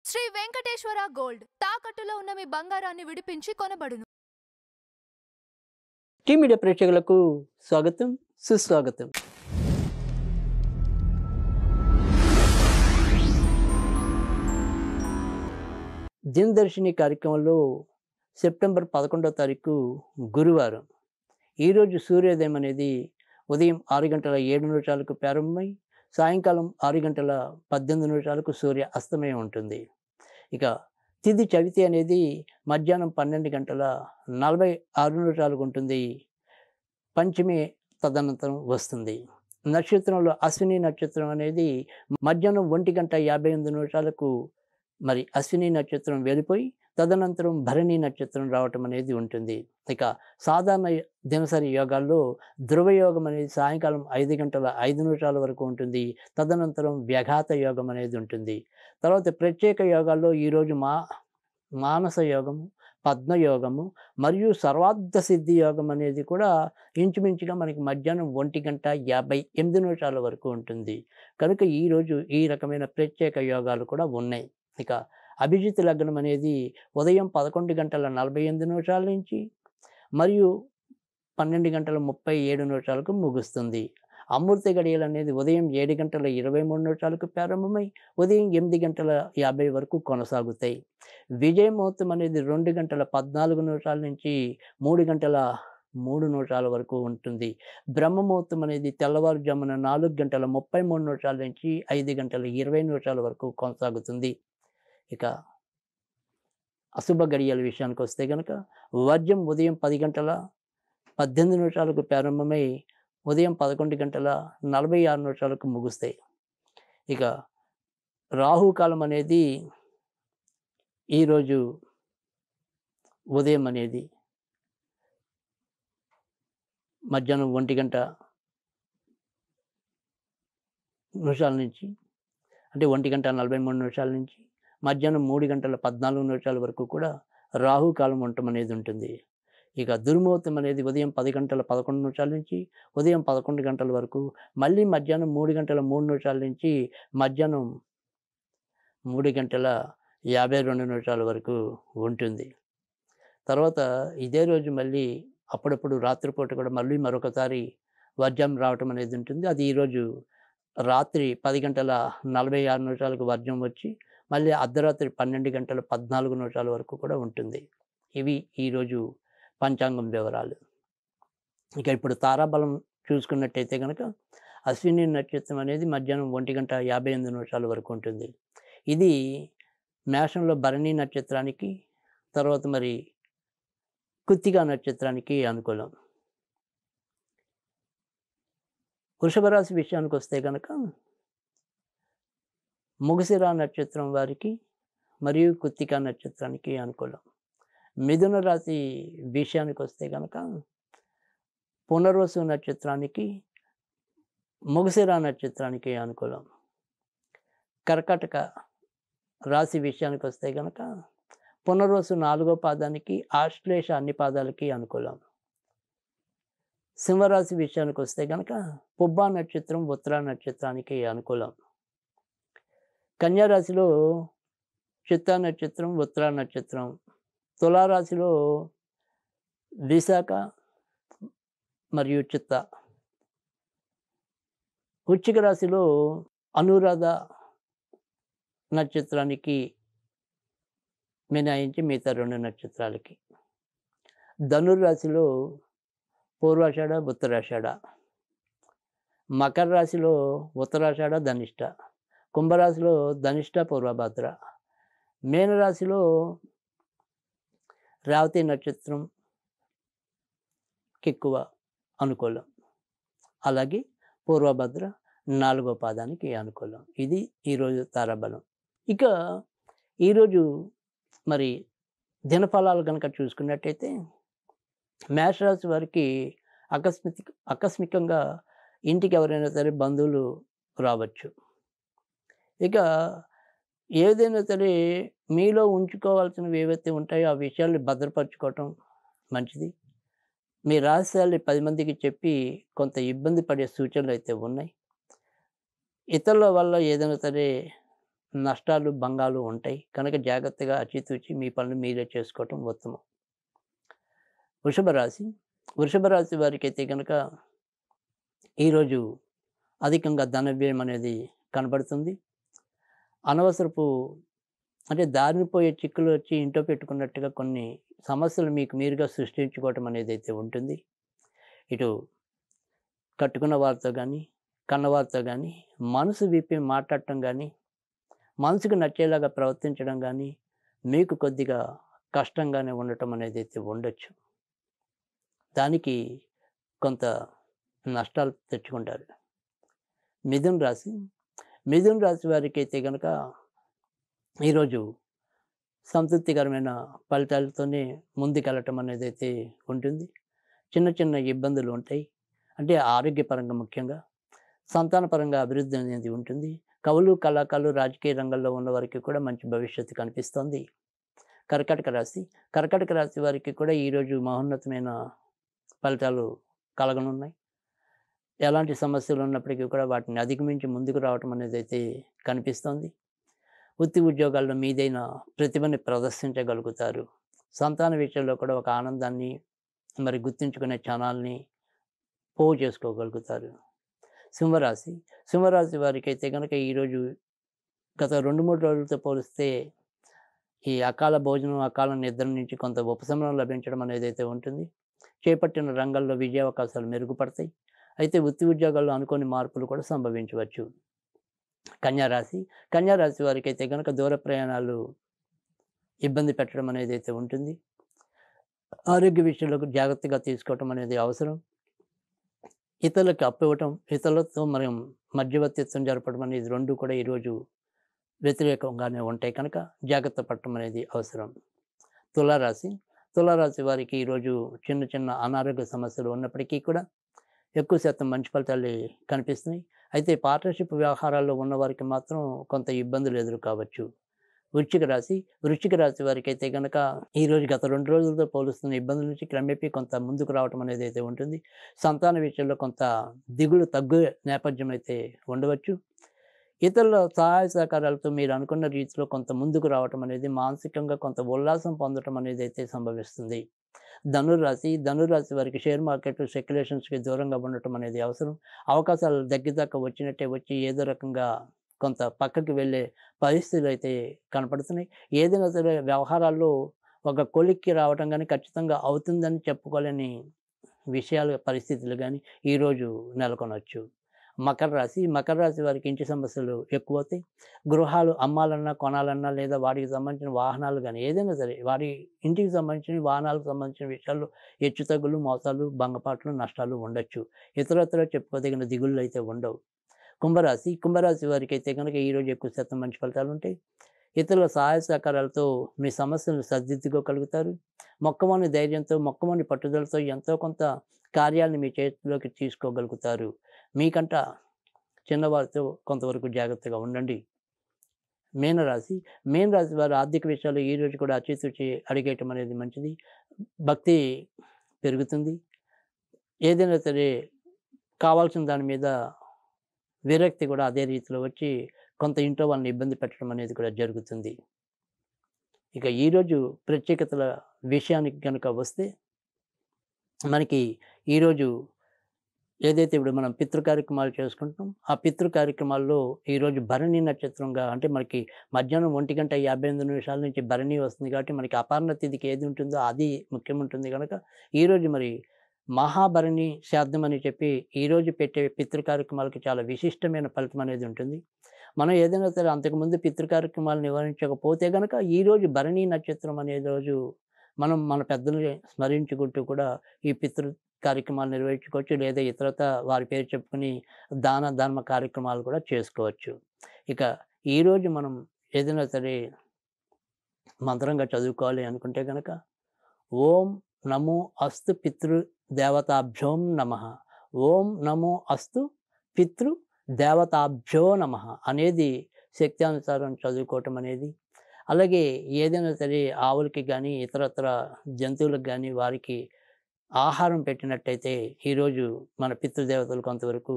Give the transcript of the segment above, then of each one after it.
Shri Venkateswara gold తాకట్టులో ఉన్న మీ బంగారాన్ని విడిపించి కొనబడును. టీ మీడియా ప్రేక్షకులకు స్వాగతం, సుస్వాగతం. దినదర్శిని కార్యక్రమంలో సెప్టెంబర్ 11వ తారీఖు గురువారం. ఈరోజు సూర్యోదయం అనేది ఉదయం 6:07 ప్రారంభమై సాయంకాలం 6:18 సూర్య అస్తమయం ఉంటుంది. ఇక తిథి చవితి అనేది మధ్యాహ్నం 12:46 ఉంటుంది. పంచమి తదనంతరం వస్తుంది. నక్షత్రంలో అశ్విని నక్షత్రం అనేది మధ్యాహ్నం 1:58 మరి అశ్విని నక్షత్రం వెళ్ళిపోయి తదనంతరం భరణి నక్షత్రం రావటం అనేది ఉంటుంది. ఇక సాధారణ దినసరి యోగాల్లో ధ్రువయోగం అనేది సాయంకాలం 5:05 వరకు ఉంటుంది. తదనంతరం వ్యఘాత యోగం అనేది ఉంటుంది. తర్వాత ప్రత్యేక యోగాల్లో ఈరోజు మానస యోగము, పద్మయోగము మరియు సర్వార్థ సిద్ధి యోగం అనేది కూడా ఇంచుమించుగా మనకి మధ్యాహ్నం 1:58 వరకు ఉంటుంది. కనుక ఈరోజు ఈ రకమైన ప్రత్యేక యోగాలు కూడా ఉన్నాయి. ఇక అభిజిత్ లగ్నం అనేది ఉదయం 11:48 నుంచి మరియు 12:37 ముగుస్తుంది. అమృత గడియలు అనేది ఉదయం 7:23 ప్రారంభమై ఉదయం 8:50 వరకు కొనసాగుతాయి. విజయ ముహూర్తం అనేది 2:14 నుంచి 3:03 వరకు ఉంటుంది. బ్రహ్మ ముహూర్తం అనేది తెల్లవారుజామున 4:33 నుంచి 5:20 వరకు కొనసాగుతుంది. ఇక అశుభ గడియల విషయానికి వస్తే కనుక వర్జం ఉదయం 10:18 ప్రారంభమై ఉదయం 11:46 ముగుస్తాయి. ఇక రాహుకాలం అనేది ఈరోజు ఉదయం అనేది మధ్యాహ్నం 1:00 నుంచి అంటే 1:43 నుంచి మధ్యాహ్నం 3:14 వరకు కూడా రాహుకాలం ఉండటం అనేది ఉంటుంది. ఇక దుర్ముహూర్తం అనేది ఉదయం 10:11 నుంచి ఉదయం 11 వరకు, మళ్ళీ మధ్యాహ్నం 3:03 నుంచి మధ్యాహ్నం 3:52 వరకు ఉంటుంది. తర్వాత ఇదే రోజు మళ్ళీ అప్పుడప్పుడు రాత్రిపూట కూడా మళ్ళీ మరొకసారి వర్జం రావటం అనేది ఉంటుంది. అది ఈరోజు రాత్రి 10:46 వర్జం వచ్చి మళ్ళీ అర్ధరాత్రి 12:14 వరకు కూడా ఉంటుంది. ఇవి ఈరోజు పంచాంగం వివరాలు. ఇక ఇప్పుడు తారాబలం చూసుకున్నట్టయితే కనుక అశ్విని నక్షత్రం అనేది మధ్యాహ్నం 1:58 వరకు ఉంటుంది. ఇది మేషంలో భరణి నక్షత్రానికి, తర్వాత మరి కృత్తికా నక్షత్రానికి అనుకూలం. వృషభ రాశి విషయానికి వస్తే కనుక మృగశిర నక్షత్రం వారికి మరియు కృత్తికా నక్షత్రానికి అనుకూలం. మిథున రాశి విషయానికి వస్తే కనుక పునర్వసు నక్షత్రానికి, మృగశిర నక్షత్రానికి అనుకూలం. కర్కాటక రాశి విషయానికి వస్తే కనుక పునర్వసు 4వ పాదానికి, ఆశ్లేష అన్ని పాదాలకి అనుకూలం. సింహరాశి విషయానికి వస్తే కనుక పుబ్బా నక్షత్రం, ఉత్తర నక్షత్రానికి అనుకూలం. కన్యారాశిలో చిత్తా నక్షత్రం, ఉత్తర నక్షత్రం. తులారాశిలో విశాఖ మరియు చిత్త. వృశ్చిక రాశిలో అనురాధ నక్షత్రానికి మినహాయించి మిగతా 2 నక్షత్రాలకి. ధనుర్రాశిలో పూర్వాషాఢ, ఉత్తరాషాఢ. మకర రాశిలో ఉత్తరాషాఢ, ధనిష్ట. కుంభరాశిలో ధనిష్ట, పూర్వభద్ర. మీనరాశిలో రేవతి నక్షత్రం ఎక్కువ అనుకూలం. అలాగే పూర్వభద్ర 4వ పాదానికి అనుకూలం. ఇది ఈరోజు తారాబలం. ఇక ఈరోజు మరి దినఫలాలు కనుక చూసుకున్నట్టయితే మేషరాశి వారికి ఆకస్మికంగా ఇంటికి ఎవరైనా సరే బంధువులు రావచ్చు. ఇక ఏదైనా సరే మీలో ఉంచుకోవాల్సినవి ఏవైతే ఉంటాయో ఆ విషయాల్ని భద్రపరచుకోవటం మంచిది. మీ రహస్యాల్ని 10 మందికి చెప్పి కొంత ఇబ్బంది పడే సూచనలు అయితే ఉన్నాయి. ఇతరుల వల్ల ఏదైనా సరే నష్టాలు, భంగాలు ఉంటాయి. కనుక జాగ్రత్తగా ఆచితూచి మీ పనులు మీరే చేసుకోవటం ఉత్తమం. వృషభ రాశి. వృషభ రాశి వారికైతే గనక ఈరోజు అధికంగా ధన వ్యయం అనేది కనబడుతుంది. అనవసరపు అంటే దారిన పోయే చిక్కులు వచ్చి ఇంట్లో పెట్టుకున్నట్టుగా కొన్ని సమస్యలు మీకు మీరుగా సృష్టించుకోవటం అనేదైతే ఉంటుంది. ఇటు కట్టుకున్న వారితో గానీ, కన్నవారితో గానీ, మనసు విప్పి మాట్లాడటం గానీ, మనసుకు నచ్చేలాగా ప్రవర్తించడం గానీ, మీకు కొద్దిగా కష్టంగానే ఉండటం అనేదైతే ఉండొచ్చు. దానికి కొంత నష్టాలు తెచ్చుకుంటారు. మిథున రాశి. మిథున రాశి వారికైతే గనక ఈరోజు సంతృప్తికరమైన ఫలితాలతోనే ముందుకెళ్ళటం అనేదైతే ఉంటుంది. చిన్న చిన్న ఇబ్బందులు ఉంటాయి. అంటే ఆరోగ్యపరంగా ముఖ్యంగా, సంతానపరంగా అభివృద్ధి అనేది ఉంటుంది. కవులు, కళాకారులు, రాజకీయ రంగంలో ఉన్నవారికి కూడా మంచి భవిష్యత్తు కనిపిస్తోంది. కర్కాటక రాశి. కర్కాటక రాశి వారికి కూడా ఈరోజు మహోన్నతమైన ఫలితాలు కలగనున్నాయి. ఎలాంటి సమస్యలు ఉన్నప్పటికీ కూడా వాటిని అధిగమించి ముందుకు రావటం అనేదైతే కనిపిస్తోంది. వృత్తి ఉద్యోగాల్లో మీదైన ప్రతిభని ప్రదర్శించగలుగుతారు. సంతాన విషయంలో కూడా ఒక ఆనందాన్ని మరి గుర్తుంచుకునే క్షణాల్ని పోగు చేసుకోగలుగుతారు. సింహరాశి. సింహరాశి వారికైతే గనక ఈరోజు గత 2-3 రోజులతో పోలిస్తే ఈ అకాల భోజనం, అకాల నిద్ర నుంచి కొంత ఉపశమనం లభించడం అనేదైతే ఉంటుంది. చేపట్టిన రంగాల్లో విజయావకాశాలు మెరుగుపడతాయి. అయితే వృత్తి ఉద్యోగాల్లో అనుకోని మార్పులు కూడా సంభవించవచ్చు. కన్యారాశి. కన్యారాశి వారికైతే గనక దూర ప్రయాణాలు ఇబ్బంది పెట్టడం అనేదైతే ఉంటుంది. ఆరోగ్య విషయంలో జాగ్రత్తగా తీసుకోవటం అనేది అవసరం. ఇతరులకు అప్పు ఇవ్వటం, ఇతరులతో మనం మధ్యవర్తిత్వం జరపడం అనేది 2 కూడా ఈరోజు వ్యతిరేకంగానే ఉంటాయి కనుక జాగ్రత్త పడటం అనేది అవసరం. తులారాశి. తులారాశి వారికి ఈరోజు చిన్న చిన్న అనారోగ్య సమస్యలు ఉన్నప్పటికీ కూడా ఎక్కువ శాతం మంచి ఫలితాలు కనిపిస్తున్నాయి. అయితే పార్ట్నర్‌షిప్ వ్యవహారాల్లో ఉన్నవారికి మాత్రం కొంత ఇబ్బందులు ఎదురు కావచ్చు. వృశ్చిక రాశి. వృశ్చిక రాశి వారికైతే గనక ఈరోజు గత 2 రోజులతో పోలుస్తున్న ఇబ్బందుల నుంచి క్రమేపీ కొంత ముందుకు రావటం అనేదైతే ఉంటుంది. సంతాన విషయంలో కొంత దిగులు తగ్గే నేపథ్యం అయితే ఉండవచ్చు. ఇతరుల సహాయ సహకారాలతో మీరు అనుకున్న రీతిలో కొంత ముందుకు రావటం అనేది మానసికంగా కొంత ఉల్లాసం పొందటం అనేదైతే సంభవిస్తుంది. ధనుర్రాశి. ధనుర్రాశి వారికి షేర్ మార్కెట్ స్పెక్యులేషన్స్‌కి దూరంగా ఉండటం అనేది అవసరం. అవకాశాలు దగ్గరదాకా వచ్చినట్టే వచ్చి ఏదో రకంగా కొంత పక్కకి వెళ్ళే పరిస్థితులైతే కనపడుతున్నాయి. ఏదైనా సరే వ్యవహారాల్లో ఒక కొలిక్కి రావటం గానీ, ఖచ్చితంగా అవుతుందని చెప్పుకోలేని విషయాలు, పరిస్థితులు గానీ ఈరోజు నెలకొనొచ్చు. మకర రాశి. మకర రాశి వారికి ఇంటి సమస్యలు ఎక్కువవుతాయి. గృహాలు అమ్మాలన్నా, కొనాలన్నా లేదా వాటికి సంబంధించిన వాహనాలు గానీ ఏదైనా సరే వారి ఇంటికి సంబంధించిన వాహనాలకు సంబంధించిన విషయాల్లో హెచ్చుతగ్గులు, మోసాలు, భంగపాట్లు, నష్టాలు ఉండొచ్చు. ఇతరత్రా చెప్పుకోదగిన దిగుళ్ళు అయితే ఉండవు. కుంభరాశి. కుంభరాశి వారికైతే గనక ఈరోజు ఎక్కువ శాతం మంచి ఫలితాలుంటాయి. ఇతరుల సహాయ సహకారాలతో మీ సమస్యలను సరిదిద్దుకోగలుగుతారు. మొక్కవోని ధైర్యంతో, మొక్కవోని పట్టుదలతో ఎంతో కొంత కార్యాలను మీ చేతిలోకి తీసుకోగలుగుతారు. మీకంట చిన్నవారితో కొంతవరకు జాగ్రత్తగా ఉండండి. మీనరాశి. మీనరాశి వారు ఆర్థిక విషయాల్లో ఈరోజు కూడా ఆచితూచి అడిగేయటం అనేది మంచిది. భక్తి పెరుగుతుంది. ఏదైనా సరే కావాల్సిన దాని మీద విరక్తి కూడా అదే రీతిలో వచ్చి కొంత ఇంట్లో వాళ్ళని ఇబ్బంది పెట్టడం అనేది కూడా జరుగుతుంది. ఇక ఈరోజు ప్రత్యేకతల విషయానికి గనుక వస్తే మనకి ఈరోజు ఏదైతే ఇప్పుడు మనం పితృ కార్యక్రమాలు చేసుకుంటున్నాం, ఆ పితృ కార్యక్రమాల్లో ఈరోజు భరణి నక్షత్రంగా అంటే మనకి మధ్యాహ్నం 1:58 నుంచి భరణి వస్తుంది కాబట్టి మనకి అపర్ణ తిథికి ఏది ఉంటుందో అది ముఖ్యముంటుంది గనక ఈరోజు మరి మహాభరణి శ్రాద్ధం అని చెప్పి ఈరోజు పెట్టే పితృ కార్యక్రమాలకి చాలా విశిష్టమైన ఫలితం అనేది ఉంటుంది. మనం ఏదైనా సరే అంతకుముందు పితృ కార్యక్రమాలు నివారించకపోతే గనక ఈరోజు భరణి నక్షత్రం అనే రోజు మనం మన పెద్దల్ని స్మరించుకుంటూ కూడా ఈ పితృ కార్యక్రమాలు నిర్వహించుకోవచ్చు. లేదా ఇతరత వారి పేరు చెప్పుకొని దాన ధర్మ కార్యక్రమాలు కూడా చేసుకోవచ్చు. ఇక ఈరోజు మనం ఏదైనా సరే మంత్రంగా చదువుకోవాలి అనుకుంటే గనక ఓం నమో అస్తు పితృ దేవతాభ్యోం నమః. ఓం నమో అస్తు పితృ దేవతాభ్యో నమః అనేది శక్త్యానుసారం చదువుకోవటం అనేది. అలాగే ఏదైనా సరే ఆవులకి కానీ ఇతరత్ర జంతువులకు కానీ వారికి ఆహారం పెట్టినట్టయితే ఈరోజు మన పితృదేవతలు కొంతవరకు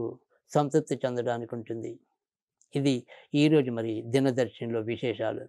సంతృప్తి చెందడానికి ఉంటుంది. ఇది ఈరోజు మరి దినదర్శినిలో విశేషాలు.